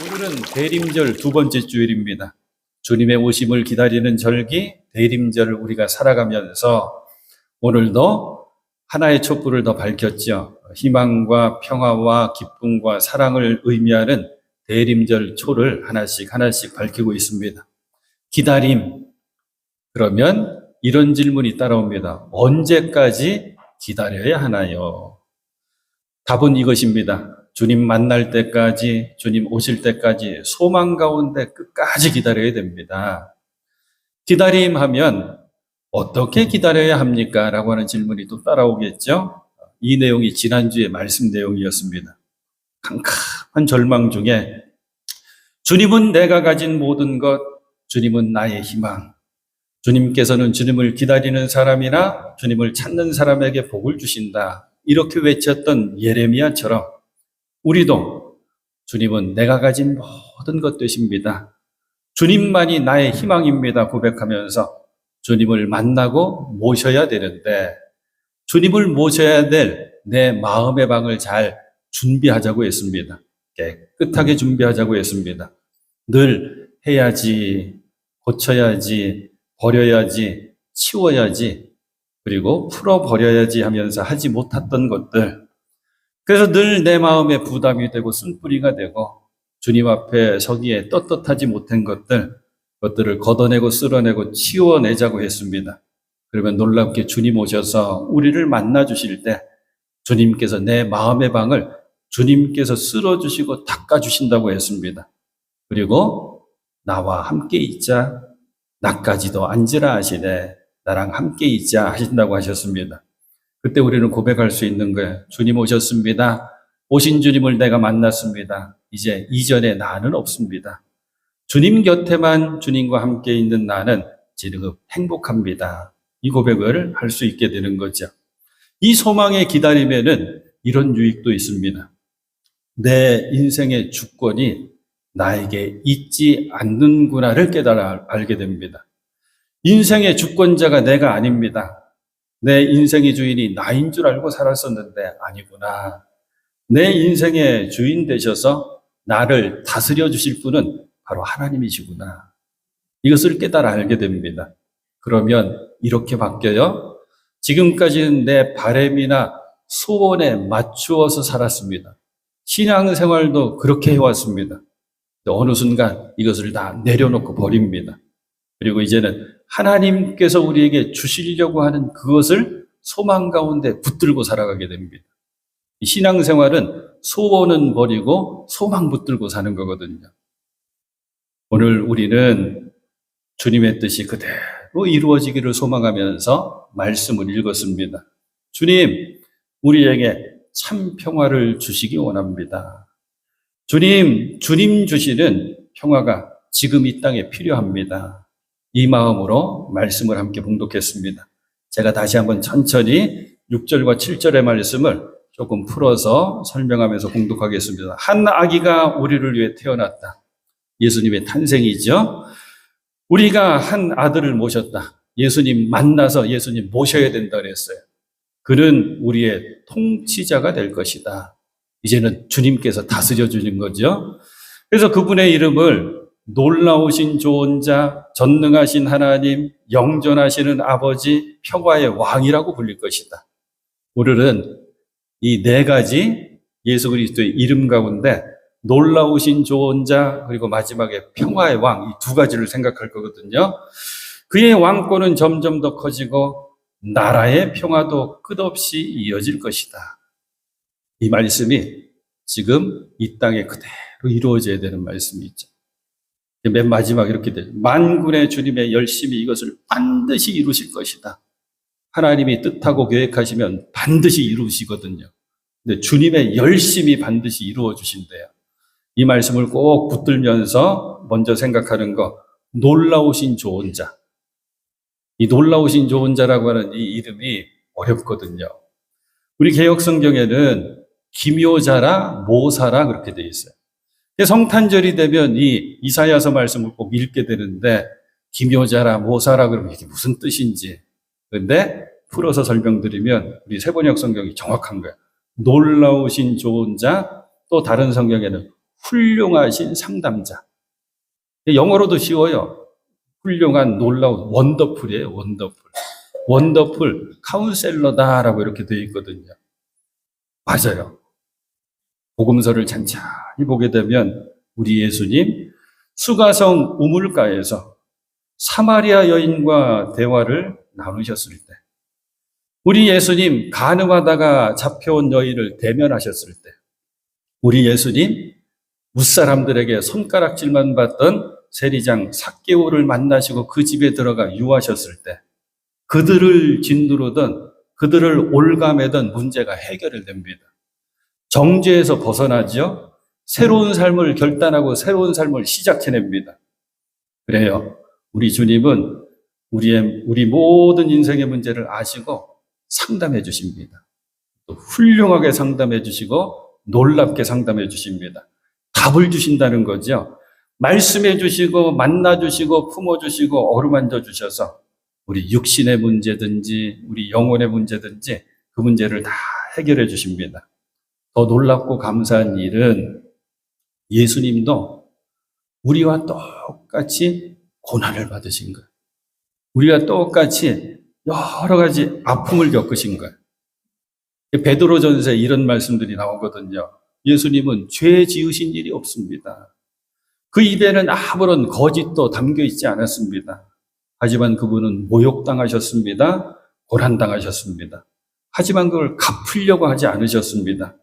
오늘은 대림절 두 번째 주일입니다. 주님의 오심을 기다리는 절기, 대림절을 우리가 살아가면서 오늘도 하나의 촛불을 더 밝혔죠. 희망과 평화와 기쁨과 사랑을 의미하는 대림절 초를 하나씩 밝히고 있습니다. 기다림. 그러면 이런 질문이 따라옵니다. 언제까지 기다려야 하나요? 답은 이것입니다. 주님 만날 때까지, 주님 오실 때까지 소망 가운데 끝까지 기다려야 됩니다. 기다림하면 어떻게 기다려야 합니까? 라고 하는 질문이 또 따라오겠죠? 이 내용이 지난주의 말씀 내용이었습니다. 캄캄한 절망 중에 주님은 내가 가진 모든 것, 주님은 나의 희망. 주님께서는 주님을 기다리는 사람이나 주님을 찾는 사람에게 복을 주신다. 이렇게 외쳤던 예레미야처럼 우리도 주님은 내가 가진 모든 것 되십니다. 주님만이 나의 희망입니다. 고백하면서 주님을 만나고 모셔야 되는데 주님을 모셔야 될 내 마음의 방을 잘 준비하자고 했습니다. 깨끗하게 준비하자고 했습니다. 늘 해야지, 고쳐야지, 버려야지, 치워야지, 그리고 풀어버려야지 하면서 하지 못했던 것들, 그래서 늘 내 마음에 부담이 되고 쓴뿌리가 되고 주님 앞에 서기에 떳떳하지 못한 것들을 걷어내고 쓸어내고 치워내자고 했습니다. 그러면 놀랍게 주님 오셔서 우리를 만나 주실 때 주님께서 내 마음의 방을 주님께서 쓸어주시고 닦아주신다고 했습니다. 그리고 나와 함께 있자, 나까지도 앉으라 하시되 나랑 함께 있자 하신다고 하셨습니다. 그때 우리는 고백할 수 있는 거예요. 주님 오셨습니다. 오신 주님을 내가 만났습니다. 이제 이전의 나는 없습니다. 주님 곁에만 주님과 함께 있는 나는 지금 행복합니다. 이 고백을 할 수 있게 되는 거죠. 이 소망의 기다림에는 이런 유익도 있습니다. 내 인생의 주권이 나에게 있지 않는구나를 깨달아 알게 됩니다. 인생의 주권자가 내가 아닙니다. 내 인생의 주인이 나인 줄 알고 살았었는데 아니구나. 내 인생의 주인 되셔서 나를 다스려 주실 분은 바로 하나님이시구나. 이것을 깨달아 알게 됩니다. 그러면 이렇게 바뀌어요. 지금까지는 내 바램이나 소원에 맞추어서 살았습니다. 신앙생활도 그렇게 해왔습니다. 어느 순간 이것을 다 내려놓고 버립니다. 그리고 이제는 하나님께서 우리에게 주시려고 하는 그것을 소망 가운데 붙들고 살아가게 됩니다. 신앙생활은 소원은 버리고 소망 붙들고 사는 거거든요. 오늘 우리는 주님의 뜻이 그대로 이루어지기를 소망하면서 말씀을 읽었습니다. 주님, 우리에게 참 평화를 주시기 원합니다. 주님 주시는 평화가 지금 이 땅에 필요합니다. 이 마음으로 말씀을 함께 봉독했습니다. 제가 다시 한번 천천히 6절과 7절의 말씀을 조금 풀어서 설명하면서 봉독하겠습니다. 한 아기가 우리를 위해 태어났다. 예수님의 탄생이죠. 우리가 한 아들을 모셨다. 예수님 만나서 예수님 모셔야 된다 그랬어요. 그는 우리의 통치자가 될 것이다. 이제는 주님께서 다스려 주는 거죠. 그래서 그분의 이름을 놀라우신 조언자, 전능하신 하나님, 영존하시는 아버지, 평화의 왕이라고 불릴 것이다. 오늘은 이 네 가지 예수 그리스도의 이름 가운데 놀라우신 조언자, 그리고 마지막에 평화의 왕, 이 두 가지를 생각할 거거든요. 그의 왕권은 점점 더 커지고 나라의 평화도 끝없이 이어질 것이다. 이 말씀이 지금 이 땅에 그대로 이루어져야 되는 말씀이 있죠. 맨 마지막에 이렇게 돼요. 만군의 주님의 열심히 이것을 반드시 이루실 것이다. 하나님이 뜻하고 계획하시면 반드시 이루시거든요. 근데 주님의 열심히 반드시 이루어 주신대요. 이 말씀을 꼭 붙들면서 먼저 생각하는 거, 놀라우신 조언자. 이 놀라우신 조언자라고 하는 이 이름이 어렵거든요. 우리 개역성경에는 기묘자라 모사라 그렇게 돼 있어요. 성탄절이 되면 이 이사야서 말씀을 꼭 읽게 되는데 기묘자라 모사라 그러면 이게 무슨 뜻인지. 그런데 풀어서 설명드리면 우리 세번역 성경이 정확한 거예요. 놀라우신 조언자, 또 다른 성경에는 훌륭하신 상담자. 영어로도 쉬워요. 훌륭한, 놀라운, 원더풀이에요, 원더풀. 원더풀 카운셀러다라고 이렇게 되어 있거든요. 맞아요. 복음서를 찬찬히 보게 되면 우리 예수님 수가성 우물가에서 사마리아 여인과 대화를 나누셨을 때, 우리 예수님 간음하다가 잡혀온 여인을 대면하셨을 때, 우리 예수님 무사람들에게 손가락질만 받던 세리장 삭개오를 만나시고 그 집에 들어가 유하셨을 때, 그들을 짓누르던, 그들을 올가매던 문제가 해결됩니다. 정죄에서 벗어나죠. 새로운 삶을 결단하고 새로운 삶을 시작해냅니다. 그래요. 우리 주님은 우리 모든 인생의 문제를 아시고 상담해 주십니다. 또 훌륭하게 상담해 주시고 놀랍게 상담해 주십니다. 답을 주신다는 거죠. 말씀해 주시고 만나 주시고 품어 주시고 어루만져 주셔서 우리 육신의 문제든지 우리 영혼의 문제든지 그 문제를 다 해결해 주십니다. 더 놀랍고 감사한 일은 예수님도 우리와 똑같이 고난을 받으신 거예요. 우리가 똑같이 여러 가지 아픔을 겪으신 거예요. 베드로전서에 이런 말씀들이 나오거든요. 예수님은 죄 지으신 일이 없습니다. 그 입에는 아무런 거짓도 담겨 있지 않았습니다. 하지만 그분은 모욕당하셨습니다. 고난당하셨습니다. 하지만 그걸 갚으려고 하지 않으셨습니다.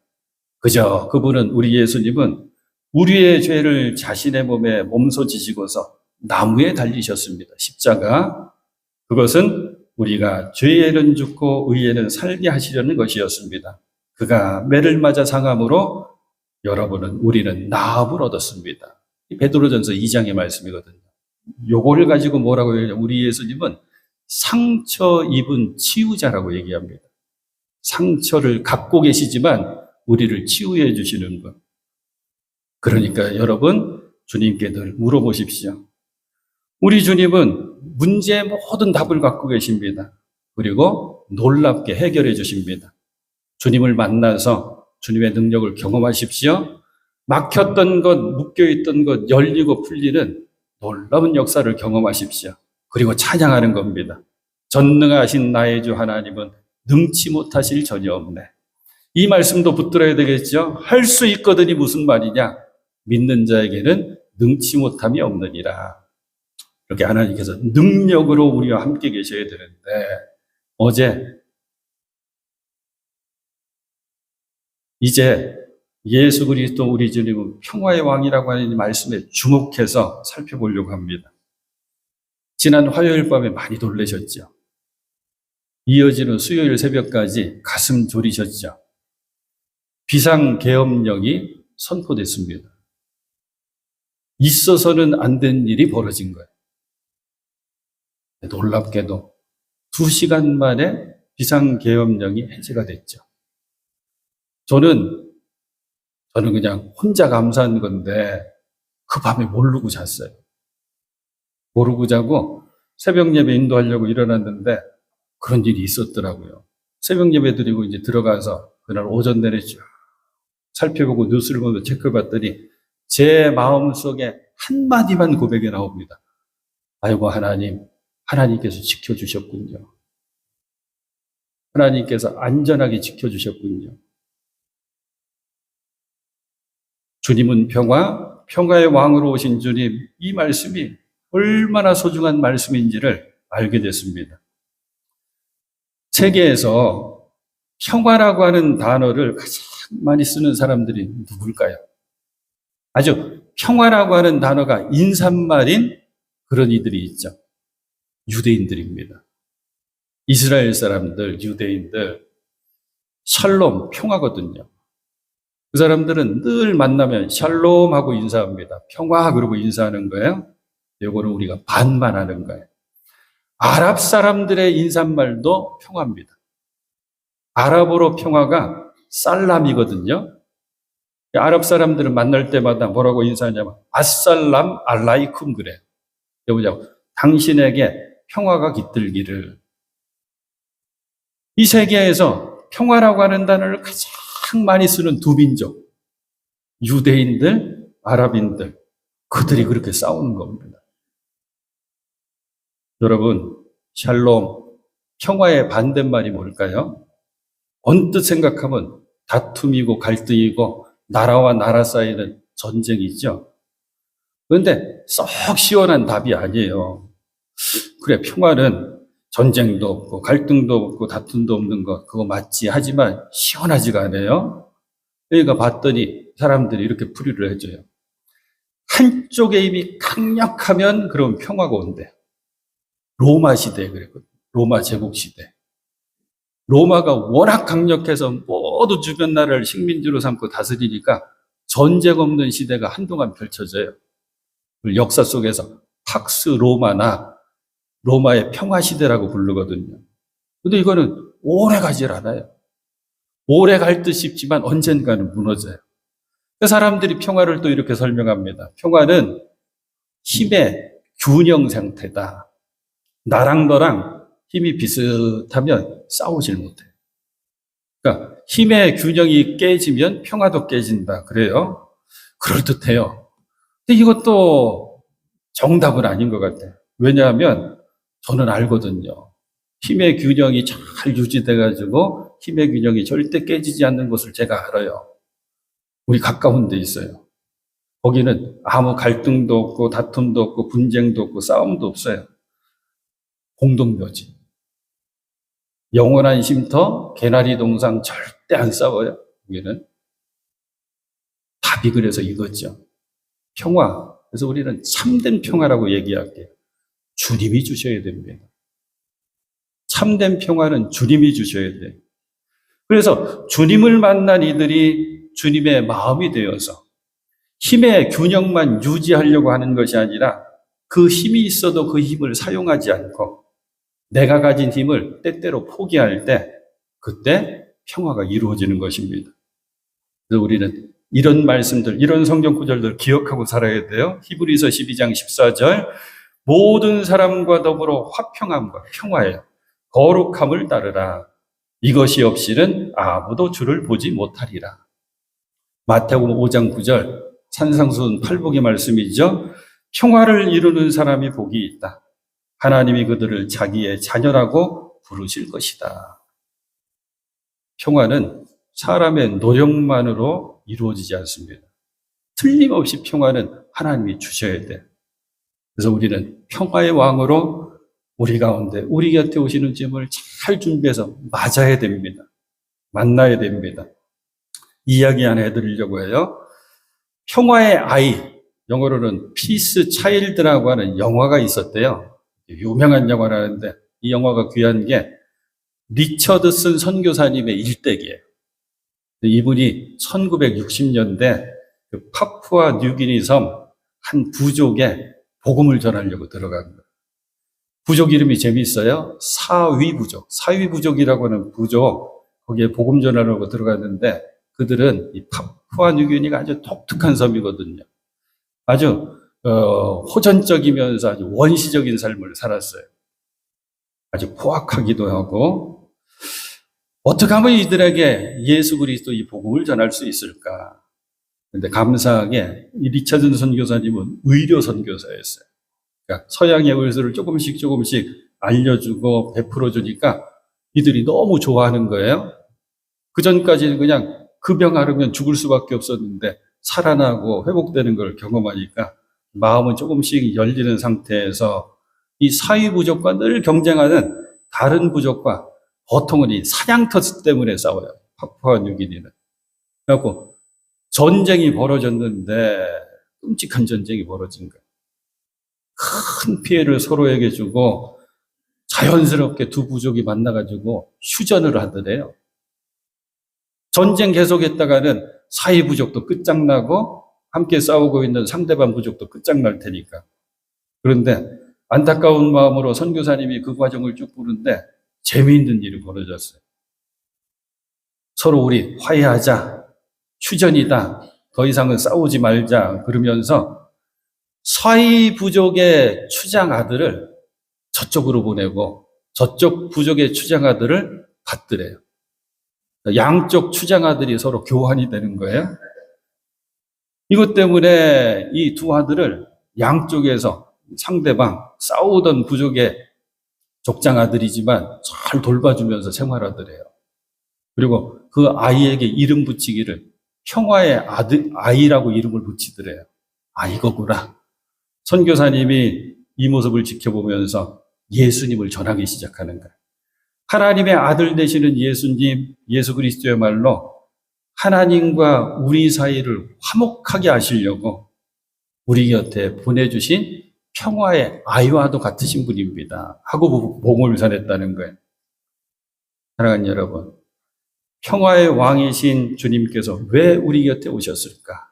그저 그분은, 우리 예수님은 우리의 죄를 자신의 몸에 몸소 지시고서 나무에 달리셨습니다. 십자가. 그것은 우리가 죄에는 죽고 의에는 살게 하시려는 것이었습니다. 그가 매를 맞아 상함으로 우리는 나음을 얻었습니다. 베드로전서 2장의 말씀이거든요. 요거를 가지고 뭐라고 해요? 우리 예수님은 상처 입은 치유자라고 얘기합니다. 상처를 갖고 계시지만 우리를 치유해 주시는 것. 그러니까 여러분, 주님께 늘 물어보십시오. 우리 주님은 문제의 모든 답을 갖고 계십니다. 그리고 놀랍게 해결해 주십니다. 주님을 만나서 주님의 능력을 경험하십시오. 막혔던 것, 묶여있던 것 열리고 풀리는 놀라운 역사를 경험하십시오. 그리고 찬양하는 겁니다. 전능하신 나의 주 하나님은 능치 못하실 전혀 없네. 이 말씀도 붙들어야 되겠죠. 할 수 있거든이 무슨 말이냐? 믿는 자에게는 능치 못함이 없느니라. 이렇게 하나님께서 능력으로 우리와 함께 계셔야 되는데, 이제 예수 그리스도 우리 주님은 평화의 왕이라고 하는 이 말씀에 주목해서 살펴보려고 합니다. 지난 화요일 밤에 많이 놀라셨죠. 이어지는 수요일 새벽까지 가슴 졸이셨죠. 비상계엄령이 선포됐습니다. 있어서는 안 된 일이 벌어진 거예요. 놀랍게도 2시간 만에 비상계엄령이 해제가 됐죠. 저는 그냥 혼자 감사한 건데 그 밤에 모르고 잤어요. 모르고 자고 새벽 예배 인도하려고 일어났는데 그런 일이 있었더라고요. 새벽 예배 드리고 이제 들어가서 그날 오전 내내 쭉 살펴보고 뉴스를 보면서 체크해봤더니 제 마음속에 한마디만 고백이 나옵니다. 아이고 하나님께서 지켜주셨군요. 하나님께서 안전하게 지켜주셨군요. 주님은 평화의 왕으로 오신 주님, 이 말씀이 얼마나 소중한 말씀인지를 알게 됐습니다. 세계에서 평화라고 하는 단어를 가장 많이 쓰는 사람들이 누굴까요? 아주 평화라고 하는 단어가 인사말인 그런 이들이 있죠. 유대인들입니다. 이스라엘 사람들, 유대인들, 샬롬, 평화거든요. 그 사람들은 늘 만나면 샬롬하고 인사합니다. 평화 그러고 인사하는 거예요. 이거는 우리가 반만 하는 거예요. 아랍 사람들의 인사말도 평화입니다. 아랍어로 평화가 살람이거든요. 아랍 사람들은 만날 때마다 뭐라고 인사하냐면 아살람 알라이쿰 그래요. 여보자고 당신에게 평화가 깃들기를. 이 세계에서 평화라고 하는 단어를 가장 많이 쓰는 두 민족, 유대인들, 아랍인들, 그들이 그렇게 싸우는 겁니다. 여러분, 샬롬, 평화의 반대말이 뭘까요? 언뜻 생각하면 다툼이고 갈등이고 나라와 나라 사이는 전쟁이죠. 그런데 썩 시원한 답이 아니에요. 그래, 평화는 전쟁도 없고 갈등도 없고 다툼도 없는 것, 그거 맞지. 하지만 시원하지가 않아요. 그러니까 봤더니 사람들이 이렇게 풀이를 해줘요. 한쪽의 힘이 강력하면 그럼 평화가 온대. 로마 시대에 그랬거든요. 로마 제국 시대. 로마가 워낙 강력해서 모두 주변 나라를 식민지로 삼고 다스리니까 전쟁 없는 시대가 한동안 펼쳐져요. 역사 속에서 팍스 로마나 로마의 평화 시대라고 부르거든요. 근데 이거는 오래 가질 않아요. 오래 갈 듯 싶지만 언젠가는 무너져요. 그 사람들이 평화를 또 이렇게 설명합니다. 평화는 힘의 균형 상태다. 나랑 너랑 힘이 비슷하면 싸우질 못해요. 그러니까 힘의 균형이 깨지면 평화도 깨진다. 그래요. 그럴듯해요. 근데 이것도 정답은 아닌 것 같아요. 왜냐하면 저는 알거든요. 힘의 균형이 잘 유지돼가지고 힘의 균형이 절대 깨지지 않는 것을 제가 알아요. 우리 가까운 데 있어요. 거기는 아무 갈등도 없고 다툼도 없고 분쟁도 없고 싸움도 없어요. 공동묘지. 영원한 쉼터, 개나리 동상 절대 안 싸워요. 여기는. 답이 그래서 이거죠. 평화. 그래서 우리는 참된 평화라고 얘기할게요. 주님이 주셔야 됩니다. 참된 평화는 주님이 주셔야 돼요. 그래서 주님을 만난 이들이 주님의 마음이 되어서 힘의 균형만 유지하려고 하는 것이 아니라 그 힘이 있어도 그 힘을 사용하지 않고 내가 가진 힘을 때때로 포기할 때 그때 평화가 이루어지는 것입니다. 그래서 우리는 이런 말씀들, 이런 성경 구절들 기억하고 살아야 돼요. 히브리서 12장 14절 모든 사람과 더불어 화평함과 평화에 거룩함을 따르라. 이것이 없이는 아무도 주를 보지 못하리라. 마태복음 5장 9절 산상수훈 팔복의 말씀이죠. 평화를 이루는 사람이 복이 있다. 하나님이 그들을 자기의 자녀라고 부르실 것이다. 평화는 사람의 노력만으로 이루어지지 않습니다. 틀림없이 평화는 하나님이 주셔야 돼. 그래서 우리는 평화의 왕으로 우리 가운데 우리 곁에 오시는 주님을 잘 준비해서 맞아야 됩니다. 만나야 됩니다. 이야기 하나 해드리려고 해요. 평화의 아이, 영어로는 피스 차일드라고 하는 영화가 있었대요. 유명한 영화라는데 이 영화가 귀한 게 리처드슨 선교사님의 일대기예요. 이분이 1960년대 그 파푸아 뉴기니 섬 한 부족에 복음을 전하려고 들어간 거예요. 부족 이름이 재미있어요. 사위부족. 사위부족이라고 하는 부족, 거기에 복음 전하려고 들어갔는데 그들은 이 파푸아 뉴기니가 아주 독특한 섬이거든요. 아주 호전적이면서 아주 원시적인 삶을 살았어요. 아주 포악하기도 하고 어떻게 하면 이들에게 예수 그리스도 이 복음을 전할 수 있을까? 그런데 감사하게 이 리처든 선교사님은 의료 선교사였어요. 그러니까 서양의 의술을 조금씩 알려주고 베풀어 주니까 이들이 너무 좋아하는 거예요. 그 전까지는 그냥 그 병 앓으면 죽을 수밖에 없었는데 살아나고 회복되는 걸 경험하니까 마음은 조금씩 열리는 상태에서 이 사위 부족과 늘 경쟁하는 다른 부족과 보통은 이 사냥터 때문에 싸워요. 파푸아 뉴기니는. 그래갖고 전쟁이 벌어졌는데 끔찍한 전쟁이 벌어진 거예요. 큰 피해를 서로에게 주고 자연스럽게 두 부족이 만나가지고 휴전을 하더래요. 전쟁 계속했다가는 사위 부족도 끝장나고 함께 싸우고 있는 상대방 부족도 끝장날 테니까. 그런데 안타까운 마음으로 선교사님이 그 과정을 쭉 보는데 재미있는 일이 벌어졌어요. 서로 우리 화해하자. 휴전이다. 더 이상은 싸우지 말자. 그러면서 사위 부족의 추장 아들을 저쪽으로 보내고 저쪽 부족의 추장 아들을 받더래요. 양쪽 추장 아들이 서로 교환이 되는 거예요. 이것 때문에 이 두 아들을 양쪽에서 상대방 싸우던 부족의 족장 아들이지만 잘 돌봐주면서 생활하더래요. 그리고 그 아이에게 이름 붙이기를 평화의 아이라고 이름을 붙이더래요. 아, 이거구나. 선교사님이 이 모습을 지켜보면서 예수님을 전하기 시작하는 거예요. 하나님의 아들 되시는 예수님, 예수 그리스도야말로 하나님과 우리 사이를 화목하게 하시려고 우리 곁에 보내주신 평화의 아이와도 같으신 분입니다. 하고 복음을 전했다는 거예요. 사랑하는 여러분, 평화의 왕이신 주님께서 왜 우리 곁에 오셨을까?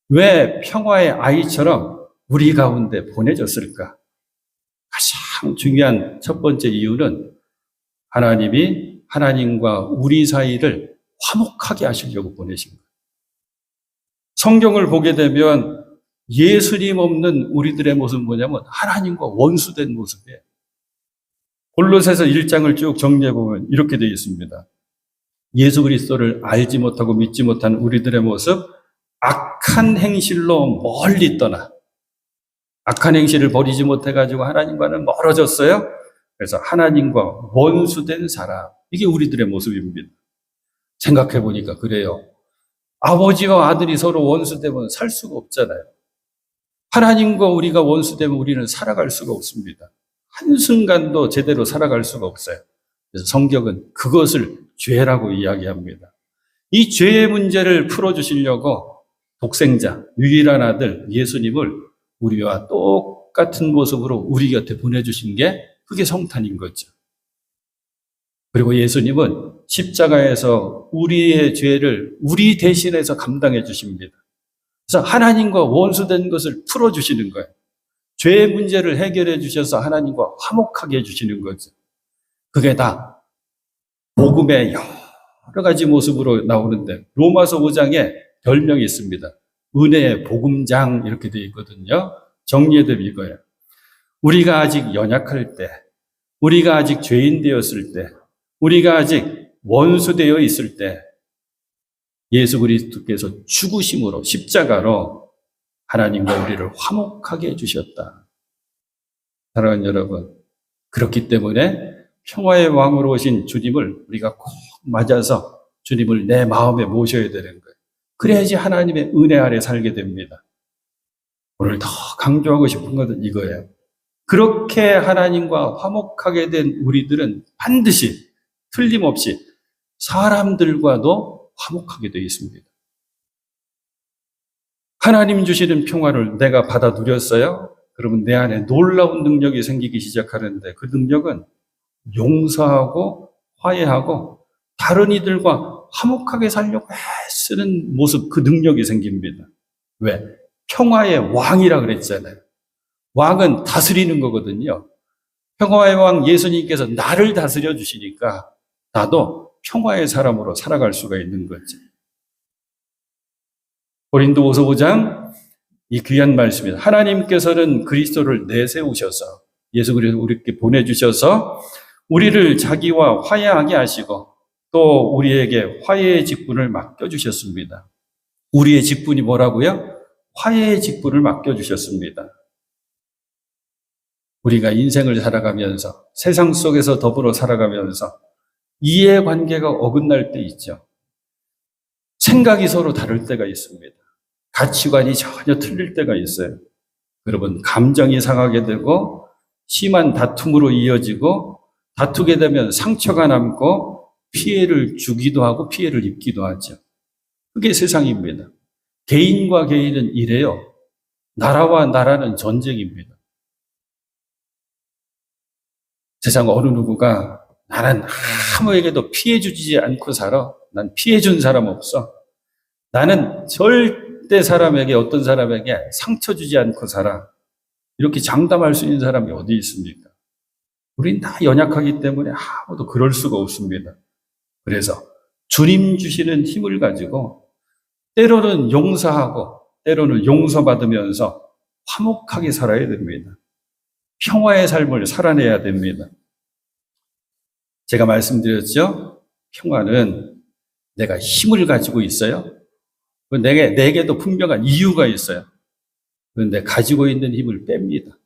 왜 평화의 아이처럼 우리 가운데 보내졌을까? 가장 중요한 첫 번째 이유는 하나님이 하나님과 우리 사이를 화목하게 하시려고 보내신 거예요. 성경을 보게 되면 예수님 없는 우리들의 모습은 뭐냐면 하나님과 원수된 모습이에요. 골로새서 1장을 쭉 정리해 보면 이렇게 되어 있습니다. 예수 그리스도를 알지 못하고 믿지 못한 우리들의 모습, 악한 행실로 멀리 떠나 악한 행실을 버리지 못해가지고 하나님과는 멀어졌어요. 그래서 하나님과 원수된 사람, 이게 우리들의 모습입니다. 생각해 보니까 그래요. 아버지와 아들이 서로 원수되면 살 수가 없잖아요. 하나님과 우리가 원수되면 우리는 살아갈 수가 없습니다. 한순간도 제대로 살아갈 수가 없어요. 그래서 성경은 그것을 죄라고 이야기합니다. 이 죄의 문제를 풀어주시려고 독생자, 유일한 아들 예수님을 우리와 똑같은 모습으로 우리 곁에 보내주신 게 그게 성탄인 거죠. 그리고 예수님은 십자가에서 우리의 죄를 우리 대신해서 감당해 주십니다. 그래서 하나님과 원수된 것을 풀어주시는 거예요. 죄의 문제를 해결해 주셔서 하나님과 화목하게 해주시는 거죠. 그게 다 복음의 여러 가지 모습으로 나오는데 로마서 5장에 별명이 있습니다. 은혜의 복음장 이렇게 되어 있거든요. 정리해드리면 이거예요. 우리가 아직 연약할 때, 우리가 아직 죄인 되었을 때, 우리가 아직 원수되어 있을 때 예수 그리스도께서 죽으심으로 십자가로 하나님과 우리를 화목하게 해주셨다. 사랑하는 여러분, 그렇기 때문에 평화의 왕으로 오신 주님을 우리가 꼭 맞아서 주님을 내 마음에 모셔야 되는 거예요. 그래야지 하나님의 은혜 아래 살게 됩니다. 오늘 더 강조하고 싶은 것은 이거예요. 그렇게 하나님과 화목하게 된 우리들은 반드시 틀림없이 사람들과도 화목하게 되어 있습니다. 하나님 주시는 평화를 내가 받아 누렸어요? 그러면 내 안에 놀라운 능력이 생기기 시작하는데 그 능력은 용서하고 화해하고 다른 이들과 화목하게 살려고 애쓰는 모습, 그 능력이 생깁니다. 왜? 평화의 왕이라 그랬잖아요. 왕은 다스리는 거거든요. 평화의 왕 예수님께서 나를 다스려 주시니까 나도 평화의 사람으로 살아갈 수가 있는 거죠. 고린도후서 5장 이 귀한 말씀입니다. 하나님께서는 그리스도를 내세우셔서 예수 그리스도를 우리에게 보내주셔서 우리를 자기와 화해하게 하시고 또 우리에게 화해의 직분을 맡겨주셨습니다. 우리의 직분이 뭐라고요? 화해의 직분을 맡겨주셨습니다. 우리가 인생을 살아가면서 세상 속에서 더불어 살아가면서 이해관계가 어긋날 때 있죠. 생각이 서로 다를 때가 있습니다. 가치관이 전혀 틀릴 때가 있어요. 여러분, 감정이 상하게 되고 심한 다툼으로 이어지고 다투게 되면 상처가 남고 피해를 주기도 하고 피해를 입기도 하죠. 그게 세상입니다. 개인과 개인은 이래요. 나라와 나라는 전쟁입니다. 세상 어느 누구가 나는 아무에게도 피해 주지 않고 살아. 난 피해 준 사람 없어. 나는 절대 사람에게 어떤 사람에게 상처 주지 않고 살아. 이렇게 장담할 수 있는 사람이 어디 있습니까? 우린 다 연약하기 때문에 아무도 그럴 수가 없습니다. 그래서 주님 주시는 힘을 가지고 때로는 용서하고 때로는 용서받으면서 화목하게 살아야 됩니다. 평화의 삶을 살아내야 됩니다. 제가 말씀드렸죠? 평화는 내가 힘을 가지고 있어요. 내게도 분명한 이유가 있어요. 그런데 가지고 있는 힘을 뺍니다.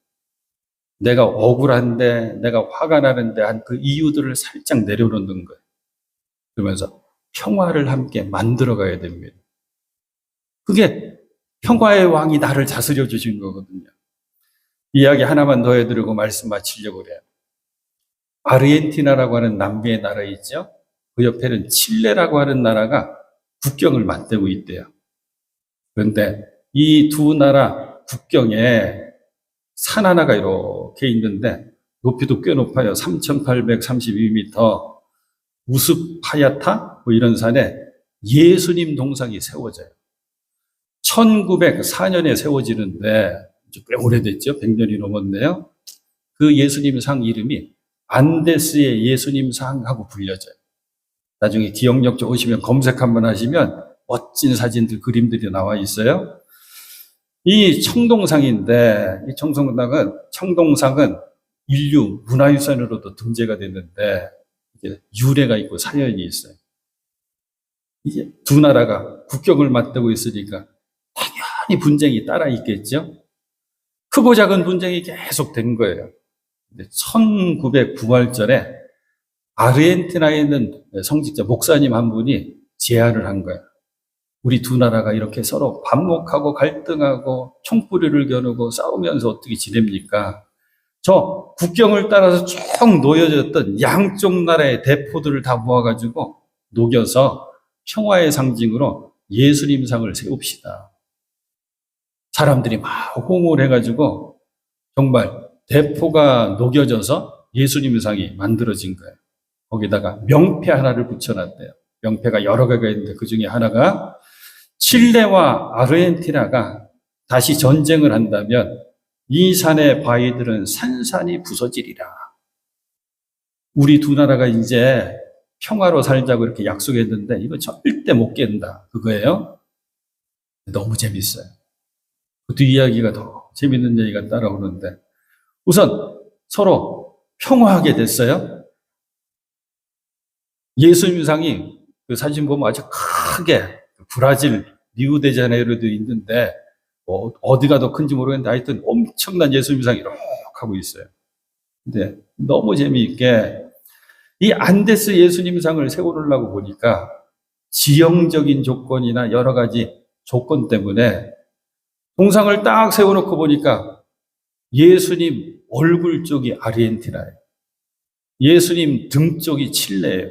내가 억울한데, 내가 화가 나는데 한 그 이유들을 살짝 내려놓는 거예요. 그러면서 평화를 함께 만들어 가야 됩니다. 그게 평화의 왕이 나를 다스려 주신 거거든요. 이야기 하나만 더 해드리고 말씀 마치려고 그래요. 아르헨티나라고 하는 남미의 나라 있죠? 그 옆에는 칠레라고 하는 나라가 국경을 맞대고 있대요. 그런데 이 두 나라 국경에 산 하나가 이렇게 있는데 높이도 꽤 높아요. 3,832m. 우스파야타? 뭐 이런 산에 예수님 동상이 세워져요. 1904년에 세워지는데 꽤 오래됐죠. 100년이 넘었네요. 그 예수님 상 이름이 안데스의 예수님 상하고 불려져요. 나중에 기억력 좋으시면 검색 한번 하시면 멋진 사진들, 그림들이 나와 있어요. 이 청동상인데, 이 청동상은 인류 문화유산으로도 등재가 됐는데, 이게 유래가 있고 사연이 있어요. 이제 두 나라가 국경을 맞대고 있으니까 당연히 분쟁이 따라 있겠죠? 크고 작은 분쟁이 계속 된 거예요. 1909월절에 아르헨티나에 있는 성직자 목사님 한 분이 제안을 한 거예요. 우리 두 나라가 이렇게 서로 반목하고 갈등하고 총뿌리를 겨누고 싸우면서 어떻게 지냅니까? 저 국경을 따라서 쭉 놓여졌던 양쪽 나라의 대포들을 다 모아가지고 녹여서 평화의 상징으로 예수님 상을 세웁시다. 사람들이 막 호응을 해가지고 정말 대포가 녹여져서 예수님 상이 만들어진 거예요. 거기다가 명패 하나를 붙여놨대요. 명패가 여러 개가 있는데 그 중에 하나가 칠레와 아르헨티나가 다시 전쟁을 한다면 이 산의 바위들은 산산이 부서지리라. 우리 두 나라가 이제 평화로 살자고 이렇게 약속했는데 이거 절대 못 깬다. 그거예요. 너무 재밌어요. 그 뒤이야기가 더 재밌는 얘기가 따라오는데 우선 서로 평화하게 됐어요. 예수님 상이 그 사진 보면 아주 크게 브라질 리우데자네이루도 있는데 어디가 더 큰지 모르겠는데 하여튼 엄청난 예수님 상이 이렇게 하고 있어요. 근데 너무 재미있게 이 안데스 예수님 상을 세우려고 보니까 지형적인 조건이나 여러 가지 조건 때문에 동상을 딱 세워놓고 보니까 예수님 얼굴 쪽이 아르헨티나예요. 예수님 등 쪽이 칠레예요.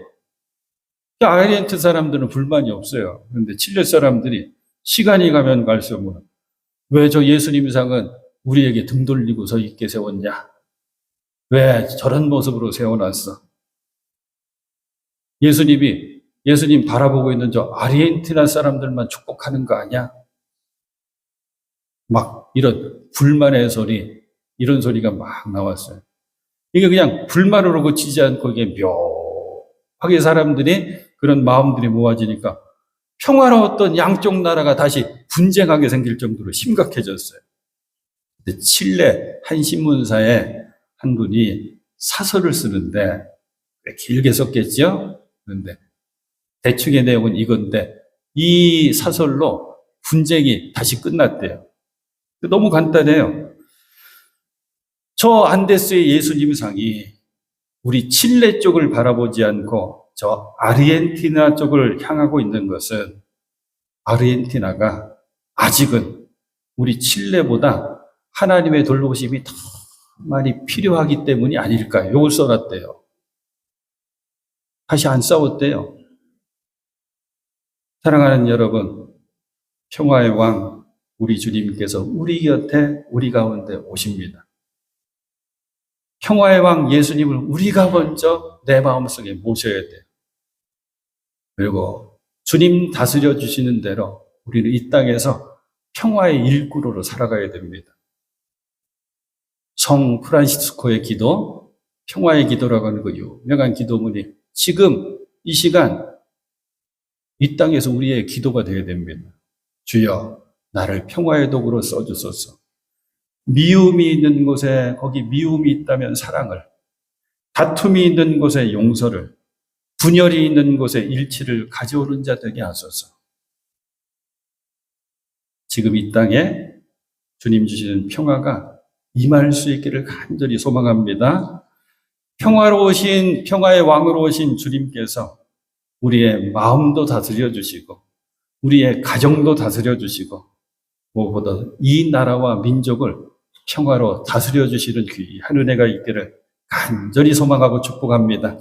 아르헨티나 사람들은 불만이 없어요. 그런데 칠레 사람들이 시간이 가면 갈수록 왜 저 예수님 상은 우리에게 등 돌리고 서 있게 세웠냐? 왜 저런 모습으로 세워놨어? 예수님 바라보고 있는 저 아르헨티나 사람들만 축복하는 거 아니야? 막 이런 불만의 소리, 이런 소리가 막 나왔어요. 이게 그냥 불만으로 그치지 않고 이게 묘하게 사람들이 그런 마음들이 모아지니까 평화로웠던 양쪽 나라가 다시 분쟁하게 생길 정도로 심각해졌어요. 근데 칠레 한 신문사에 한 분이 사설을 쓰는데 길게 썼겠죠? 그런데 대충의 내용은 이건데 이 사설로 분쟁이 다시 끝났대요. 너무 간단해요. 저 안데스의 예수님 상이 우리 칠레 쪽을 바라보지 않고 저 아르헨티나 쪽을 향하고 있는 것은 아르헨티나가 아직은 우리 칠레보다 하나님의 돌보심이 더 많이 필요하기 때문이 아닐까요? 이걸 써놨대요. 다시 안 싸웠대요. 사랑하는 여러분, 평화의 왕 우리 주님께서 우리 곁에 우리 가운데 오십니다. 평화의 왕 예수님을 우리가 먼저 내 마음속에 모셔야 돼요. 그리고 주님 다스려 주시는 대로 우리는 이 땅에서 평화의 일꾼으로 살아가야 됩니다. 성 프란시스코의 기도, 평화의 기도라고 하는 그 유명한 기도문이 지금 이 시간 이 땅에서 우리의 기도가 되어야 됩니다. 주여 나를 평화의 도구로 써주소서. 미움이 있는 곳에 거기 미움이 있다면 사랑을, 다툼이 있는 곳에 용서를, 분열이 있는 곳에 일치를 가져오는 자 되게 하소서. 지금 이 땅에 주님 주시는 평화가 임할 수 있기를 간절히 소망합니다. 평화로우신, 평화의 왕으로 오신 주님께서 우리의 마음도 다스려 주시고 우리의 가정도 다스려 주시고 무엇보다 이 나라와 민족을 평화로 다스려 주시는 귀한 은혜가 있기를 간절히 소망하고 축복합니다.